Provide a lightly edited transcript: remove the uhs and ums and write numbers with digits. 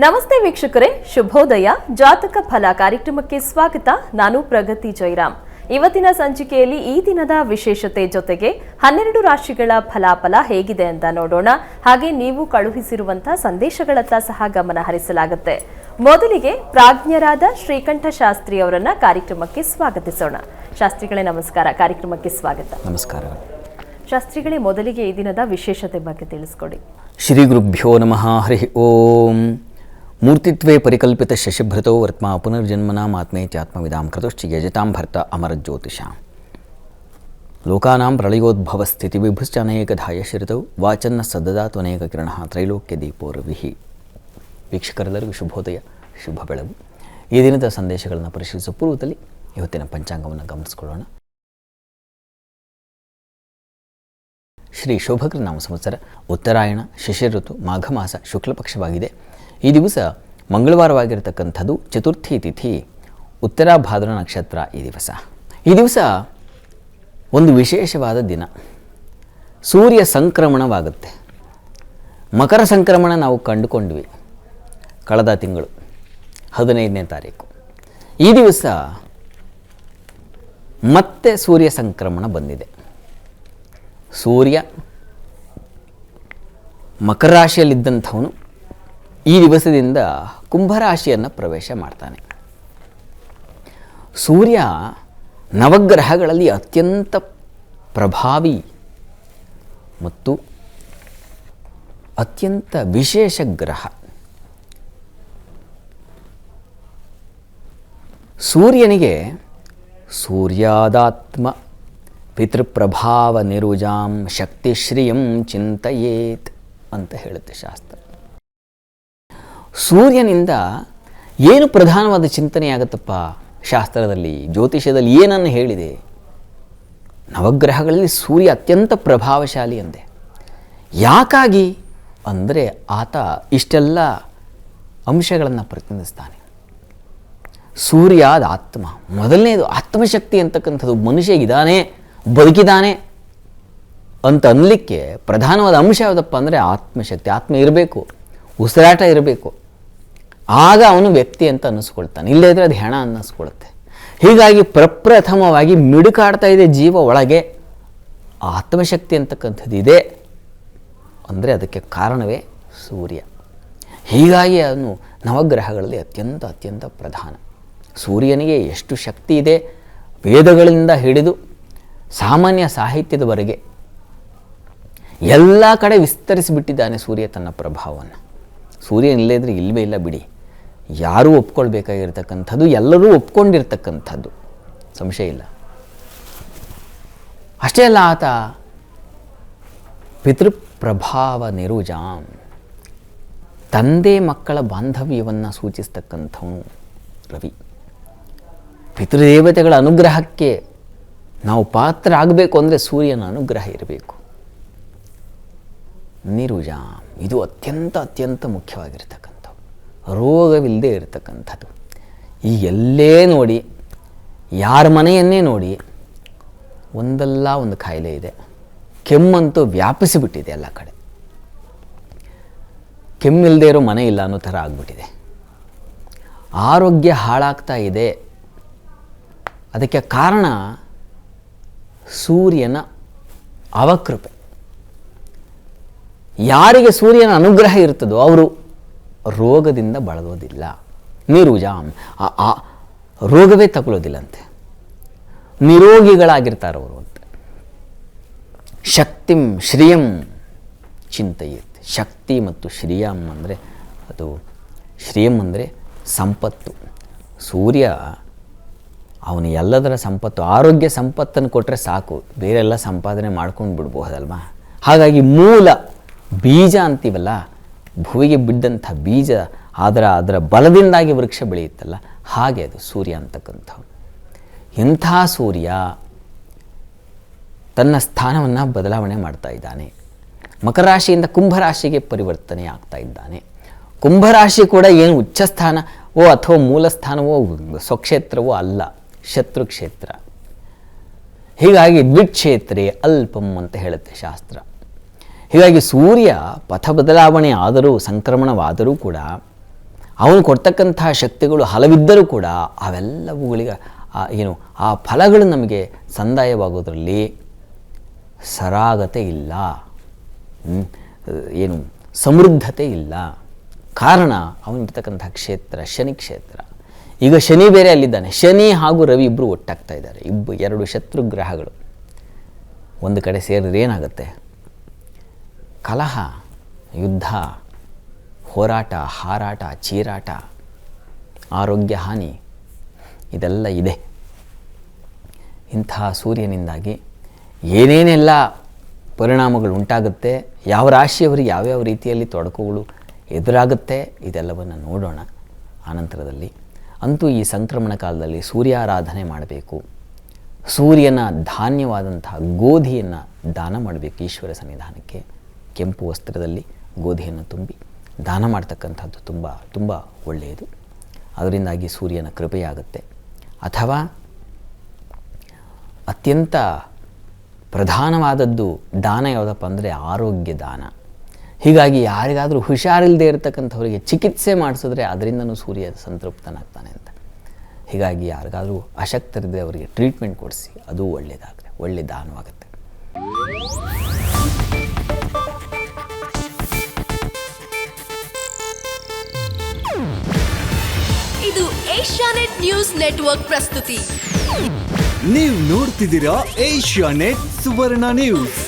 ನಮಸ್ತೆ ವೀಕ್ಷಕರೇ, ಶುಭೋದಯ. ಜಾತಕ ಫಲ ಕಾರ್ಯಕ್ರಮಕ್ಕೆ ಸ್ವಾಗತ. ನಾನು ಪ್ರಗತಿ ಜೈರಾಮ್. ಇವತ್ತಿನ ಸಂಚಿಕೆಯಲ್ಲಿ ಈ ದಿನದ ವಿಶೇಷತೆ ಜೊತೆಗೆ 12 ರಾಶಿಗಳ ಫಲಾಫಲ ಹೇಗಿದೆ ಅಂತ ನೋಡೋಣ. ಹಾಗೆ ನೀವು ಕಳುಹಿಸಿರುವಂತಹ ಸಂದೇಶಗಳತ್ತ ಸಹ ಗಮನ ಹರಿಸಲಾಗುತ್ತೆ. ಮೊದಲಿಗೆ ಪ್ರಾಜ್ಞರಾದ ಶ್ರೀಕಂಠ ಶಾಸ್ತ್ರಿ ಅವರನ್ನ ಕಾರ್ಯಕ್ರಮಕ್ಕೆ ಸ್ವಾಗತಿಸೋಣ. ಶಾಸ್ತ್ರಿಗಳೇ ನಮಸ್ಕಾರ, ಕಾರ್ಯಕ್ರಮಕ್ಕೆ ಸ್ವಾಗತ. ನಮಸ್ಕಾರ ಶಾಸ್ತ್ರಿಗಳೇ, ಮೊದಲಿಗೆ ಈ ದಿನದ ವಿಶೇಷತೆ ಬಗ್ಗೆ ತಿಳಿಸ್ಕೊಡಿ. ಶ್ರೀ ಗುರುಭ್ಯೋ ನಮಃ. ಹರಿ ಓಂ. ಮೂರ್ತಿತ್ವೇ ಪರಿಕಲ್ಪಿತ ಶಶಿಭೃತೋ ವರ್ತ್ಮ ಪುನರ್ಜನ್ಮನಾಮಾತ್ಮೇ ಚಾತ್ಮವಿದಾಂ ಕೃತಶ್ಚ ಯಜತಾಂ ಭರ್ತ ಅಮರಜ್ಯೋತಿಷಾಂ ಲೋಕಾನಾಂ ಪ್ರಳಯೋದ್ಭವ ಸ್ಥಿತಿ ವಿಭುಶ್ಚನೇಕಧಾಯ ಶ್ರಿತೌ ವಾಚನ್ನ ಸದದಾತ್ವನೇಕ ಕಿರಣ ತ್ರೈಲೋಕ್ಯ ದೀಪೋ ರವಿಃ. ವೀಕ್ಷಕರೆಲ್ಲರಿಗೂ ಶುಭೋದಯ, ಶುಭ ಬೆಳಗು. ಈ ದಿನದ ಸಂದೇಶಗಳನ್ನು ಪರಿಶೀಲಿಸುವ ಪೂರ್ವದಲ್ಲಿ ಇವತ್ತಿನ ಪಂಚಾಂಗವನ್ನು ಗಮನಿಸಿಕೊಳ್ಳೋಣ. ಶ್ರೀ ಶೋಭಕೃ ನಾಮ ಸಂವತ್ಸರ ಉತ್ತರಾಯಣ ಶಿಶಿರ ಋತು ಮಾಘ ಮಾಸ ಶುಕ್ಲ ಪಕ್ಷವಾಗಿದೆ. ಈ ದಿವಸ ಮಂಗಳವಾರವಾಗಿರತಕ್ಕಂಥದ್ದು, ಚತುರ್ಥಿ ತಿಥಿ, ಉತ್ತರಾಭಾದ್ರ ನಕ್ಷತ್ರ. ಈ ದಿವಸ ಒಂದು ವಿಶೇಷವಾದ ದಿನ. ಸೂರ್ಯ ಸಂಕ್ರಮಣವಾಗುತ್ತೆ. ಮಕರ ಸಂಕ್ರಮಣ ನಾವು ಕಂಡುಕೊಂಡ್ವಿ ಕಳೆದ ತಿಂಗಳು 15ನೇ ತಾರೀಕು. ಈ ದಿವಸ ಮತ್ತೆ ಸೂರ್ಯ ಸಂಕ್ರಮಣ ಬಂದಿದೆ. ಸೂರ್ಯ ಮಕರ ರಾಶಿಯಲ್ಲಿದ್ದಂಥವನು ಈ ದಿವಸದಿಂದ ಕುಂಭರಾಶಿಯನ್ನು ಪ್ರವೇಶ ಮಾಡ್ತಾನೆ. ಸೂರ್ಯ ನವಗ್ರಹಗಳಲ್ಲಿ ಅತ್ಯಂತ ಪ್ರಭಾವಿ ಮತ್ತು ಅತ್ಯಂತ ವಿಶೇಷ ಗ್ರಹ. ಸೂರ್ಯನಿಗೆ ಸೂರ್ಯಾದಾತ್ಮ ಪಿತೃಪ್ರಭಾವ ನಿರುಜಾಂ ಶಕ್ತಿಶ್ರಿಯಂ ಚಿಂತಯೇತ್ ಅಂತ ಹೇಳುತ್ತೆ ಶಾಸ್ತ್ರ. ಸೂರ್ಯನಿಂದ ಏನು ಪ್ರಧಾನವಾದ ಚಿಂತನೆಯಾಗುತ್ತಪ್ಪ ಶಾಸ್ತ್ರದಲ್ಲಿ, ಜ್ಯೋತಿಷ್ಯದಲ್ಲಿ ಏನನ್ನು ಹೇಳಿದೆ? ನವಗ್ರಹಗಳಲ್ಲಿ ಸೂರ್ಯ ಅತ್ಯಂತ ಪ್ರಭಾವಶಾಲಿ ಅಂದೆ. ಯಾಕಾಗಿ ಅಂದರೆ ಆತ ಇಷ್ಟೆಲ್ಲ ಅಂಶಗಳನ್ನು ಪ್ರತಿನಿಧಿಸ್ತಾನೆ. ಸೂರ್ಯಾದ ಆತ್ಮ, ಮೊದಲನೇದು ಆತ್ಮಶಕ್ತಿ ಅಂತಕ್ಕಂಥದ್ದು. ಮನುಷ್ಯ ಇದ್ದಾನೆ, ಬದುಕಿದ್ದಾನೆ ಅಂತ ಅನ್ನಲಿಕ್ಕೆ ಪ್ರಧಾನವಾದ ಅಂಶ ಯಾವುದಪ್ಪ ಅಂದರೆ ಆತ್ಮಶಕ್ತಿ. ಆತ್ಮ ಇರಬೇಕು, ಉಸಿರಾಟ ಇರಬೇಕು, ಆಗ ಅವನು ವ್ಯಕ್ತಿ ಅಂತ ಅನ್ನಿಸ್ಕೊಳ್ತಾನೆ. ಇಲ್ಲದಿದ್ದರೆ ಅದು ಹೆಣ ಅನ್ನಿಸ್ಕೊಳುತ್ತೆ. ಹೀಗಾಗಿ ಪ್ರಪ್ರಥಮವಾಗಿ ಮಿಡುಕಾಡ್ತಾ ಇದೆ ಜೀವ ಒಳಗೆ. ಆತ್ಮಶಕ್ತಿ ಅಂತಕ್ಕಂಥದ್ದು ಇದೆ ಅಂದರೆ ಅದಕ್ಕೆ ಕಾರಣವೇ ಸೂರ್ಯ. ಹೀಗಾಗಿ ಅವನು ನವಗ್ರಹಗಳಲ್ಲಿ ಅತ್ಯಂತ ಪ್ರಧಾನ. ಸೂರ್ಯನಿಗೆ ಎಷ್ಟು ಶಕ್ತಿ ಇದೆ, ವೇದಗಳಿಂದ ಹಿಡಿದು ಸಾಮಾನ್ಯ ಸಾಹಿತ್ಯದವರೆಗೆ ಎಲ್ಲ ಕಡೆ ವಿಸ್ತರಿಸಿಬಿಟ್ಟಿದ್ದಾನೆ ಸೂರ್ಯ ತನ್ನ ಪ್ರಭಾವವನ್ನು. ಸೂರ್ಯ ಇಲ್ಲದೇ ಇಲ್ಲವೇ ಇಲ್ಲ ಬಿಡಿ. ಯಾರೂ ಒಪ್ಕೊಳ್ಬೇಕಾಗಿರ್ತಕ್ಕಂಥದ್ದು, ಎಲ್ಲರೂ ಒಪ್ಕೊಂಡಿರ್ತಕ್ಕಂಥದ್ದು, ಸಂಶಯ ಇಲ್ಲ. ಅಷ್ಟೇ ಅಲ್ಲ, ಆತ ಪಿತೃಪ್ರಭಾವ ನಿರುಜಾಂ, ತಂದೆ ಮಕ್ಕಳ ಬಾಂಧವ್ಯವನ್ನು ಸೂಚಿಸ್ತಕ್ಕಂಥವನು ರವಿ. ಪಿತೃದೇವತೆಗಳ ಅನುಗ್ರಹಕ್ಕೆ ನಾವು ಪಾತ್ರ ಆಗಬೇಕು ಅಂದರೆ ಸೂರ್ಯನ ಅನುಗ್ರಹ ಇರಬೇಕು. ನಿರುಜಾಂ, ಇದು ಅತ್ಯಂತ ಮುಖ್ಯವಾಗಿರ್ತಕ್ಕಂಥದ್ದು. ರೋಗವಿಲ್ಲದೆ ಇರತಕ್ಕಂಥದ್ದು. ಈ ಎಲ್ಲೇ ನೋಡಿ, ಯಾರ ಮನೆಯನ್ನೇ ನೋಡಿ, ಒಂದಲ್ಲ ಒಂದು ಕಾಯಿಲೆ ಇದೆ. ಕೆಮ್ಮಂತೂ ವ್ಯಾಪಿಸಿಬಿಟ್ಟಿದೆ ಎಲ್ಲ ಕಡೆ. ಕೆಮ್ಮಿಲ್ಲದೆ ಇರೋ ಮನೆ ಇಲ್ಲ ಅನ್ನೋ ಥರ ಆಗ್ಬಿಟ್ಟಿದೆ. ಆರೋಗ್ಯ ಹಾಳಾಗ್ತಾ ಇದೆ. ಅದಕ್ಕೆ ಕಾರಣ ಸೂರ್ಯನ ಅವಕೃಪೆ. ಯಾರಿಗೆ ಸೂರ್ಯನ ಅನುಗ್ರಹ ಇರ್ತದೋ ಅವರು ರೋಗದಿಂದ ಬಳಲೋದಿಲ್ಲ. ನಿರುಜಾಂ, ಆ ರೋಗವೇ ತಗೊಳ್ಳೋದಿಲ್ಲಂತೆ, ನಿರೋಗಿಗಳಾಗಿರ್ತಾರವರು ಅಂತ. ಶಕ್ತಿಂ ಶ್ರಿಯಂ ಚಿಂತೆಯೇತ್. ಶಕ್ತಿ ಮತ್ತು ಶ್ರಿಯಂ ಅಂದರೆ ಅದು, ಶ್ರಿಯಂ ಅಂದರೆ ಸಂಪತ್ತು. ಸೂರ್ಯ ಅವನು ಎಲ್ಲದರ ಸಂಪತ್ತು, ಆರೋಗ್ಯ ಸಂಪತ್ತನ್ನು ಕೊಟ್ಟರೆ ಸಾಕು, ಬೇರೆಲ್ಲ ಸಂಪಾದನೆ ಮಾಡ್ಕೊಂಡು ಬಿಡ್ಬಹುದಲ್ವ. ಹಾಗಾಗಿ ಮೂಲ ಬೀಜ ಅಂತೀವಲ್ಲ, ಭೂಮಿಗೆ ಬಿದ್ದಂಥ ಬೀಜ, ಅದರ ಬಲದಿಂದಾಗಿ ವೃಕ್ಷ ಬೆಳೆಯುತ್ತಲ್ಲ, ಹಾಗೆ ಅದು ಸೂರ್ಯ ಅಂತಕ್ಕಂಥವು. ಇಂಥ ಸೂರ್ಯ ತನ್ನ ಸ್ಥಾನವನ್ನು ಬದಲಾವಣೆ ಮಾಡ್ತಾ ಇದ್ದಾನೆ. ಮಕರ ರಾಶಿಯಿಂದ ಕುಂಭರಾಶಿಗೆ ಪರಿವರ್ತನೆ ಆಗ್ತಾ ಇದ್ದಾನೆ. ಕುಂಭರಾಶಿ ಕೂಡ ಏನು ಉಚ್ಚಸ್ಥಾನವೋ ಅಥವಾ ಮೂಲ ಸ್ಥಾನವೋ ಸ್ವಕ್ಷೇತ್ರವೋ ಅಲ್ಲ, ಶತ್ರುಕ್ಷೇತ್ರ. ಹೀಗಾಗಿ ದ್ವಿಕ್ಷೇತ್ರೇ ಅಲ್ಪಂ ಅಂತ ಹೇಳುತ್ತೆ ಶಾಸ್ತ್ರ. ಹೀಗಾಗಿ ಸೂರ್ಯ ಪಥ ಬದಲಾವಣೆ ಆದರೂ, ಸಂಕ್ರಮಣವಾದರೂ ಕೂಡ ಅವನು ಕೊಡ್ತಕ್ಕಂಥ ಶಕ್ತಿಗಳು ಹಲವಿದ್ದರೂ ಕೂಡ ಅವೆಲ್ಲವುಗಳಿಗೆ ಆ ಫಲಗಳು ನಮಗೆ ಸಂದಾಯವಾಗೋದ್ರಲ್ಲಿ ಸರಾಗತೆ ಇಲ್ಲ, ಸಮೃದ್ಧತೆ ಇಲ್ಲ. ಕಾರಣ ಅವನಿರ್ತಕ್ಕಂಥ ಕ್ಷೇತ್ರ ಶನಿ ಕ್ಷೇತ್ರ. ಈಗ ಶನಿ ಬೇರೆ ಅಲ್ಲಿದ್ದಾನೆ. ಶನಿ ಹಾಗೂ ರವಿ ಇಬ್ಬರು ಒಟ್ಟಾಗ್ತಾ ಇದ್ದಾರೆ. ಎರಡು ಶತ್ರು ಗ್ರಹಗಳು ಒಂದು ಕಡೆ ಸೇರಿದ್ರೆ ಏನಾಗುತ್ತೆ? ಕಲಹ, ಯುದ್ಧ, ಹೋರಾಟ, ಹಾರಾಟ, ಚೀರಾಟ, ಆರೋಗ್ಯ ಹಾನಿ ಇದೆಲ್ಲ ಇದೆ. ಇಂತಹ ಸೂರ್ಯನಿಂದಾಗಿ ಏನೇನೆಲ್ಲ ಪರಿಣಾಮಗಳು ಉಂಟಾಗುತ್ತೆ, ಯಾವ ರಾಶಿಯವರಿಗೆ ಯಾವ್ಯಾವ ರೀತಿಯಲ್ಲಿ ತೊಡಕುಗಳು ಎದುರಾಗುತ್ತೆ, ಇದೆಲ್ಲವನ್ನು ನೋಡೋಣ ಆನಂತರದಲ್ಲಿ. ಅಂತೂ ಈ ಸಂಕ್ರಮಣ ಕಾಲದಲ್ಲಿ ಸೂರ್ಯಾರಾಧನೆ ಮಾಡಬೇಕು. ಸೂರ್ಯನ ಧಾನ್ಯವಾದಂತಹ ಗೋಧಿಯನ್ನು ದಾನ ಮಾಡಬೇಕು ಈಶ್ವರ ಸನ್ನಿಧಾನಕ್ಕೆ. ಕೆಂಪು ವಸ್ತ್ರದಲ್ಲಿ ಗೋಧಿಯನ್ನು ತುಂಬಿ ದಾನ ಮಾಡ್ತಕ್ಕಂಥದ್ದು ತುಂಬ ತುಂಬ ಒಳ್ಳೆಯದು. ಅದರಿಂದಾಗಿ ಸೂರ್ಯನ ಕೃಪೆಯಾಗುತ್ತೆ. ಅಥವಾ ಅತ್ಯಂತ ಪ್ರಧಾನವಾದದ್ದು ದಾನ ಯಾವುದಪ್ಪ ಅಂದರೆ ಆರೋಗ್ಯ ದಾನ. ಹೀಗಾಗಿ ಯಾರಿಗಾದರೂ ಹುಷಾರಿಲ್ಲದೆ ಇರತಕ್ಕಂಥವರಿಗೆ ಚಿಕಿತ್ಸೆ ಮಾಡಿಸಿದ್ರೆ ಅದರಿಂದನೂ ಸೂರ್ಯ ಸಂತೃಪ್ತನಾಗ್ತಾನೆ ಅಂತ. ಹೀಗಾಗಿ ಯಾರಿಗಾದರೂ ಅಶಕ್ತರಿದ್ದರೆ ಅವರಿಗೆ ಟ್ರೀಟ್ಮೆಂಟ್ ಕೊಡಿಸಿ, ಅದು ಒಳ್ಳೆಯದಾಗುತ್ತೆ, ಒಳ್ಳೆಯ ದಾನವಾಗುತ್ತೆ. ಇದು ಏಷ್ಯಾನೆಟ್ ನ್ಯೂಸ್ ನೆಟ್ವರ್ಕ್ ಪ್ರಸ್ತುತಿ. ನೀವು ನೋಡ್ತಿದ್ದೀರಾ ಏಷ್ಯಾನೆಟ್ ಸುವರ್ಣ ನ್ಯೂಸ್.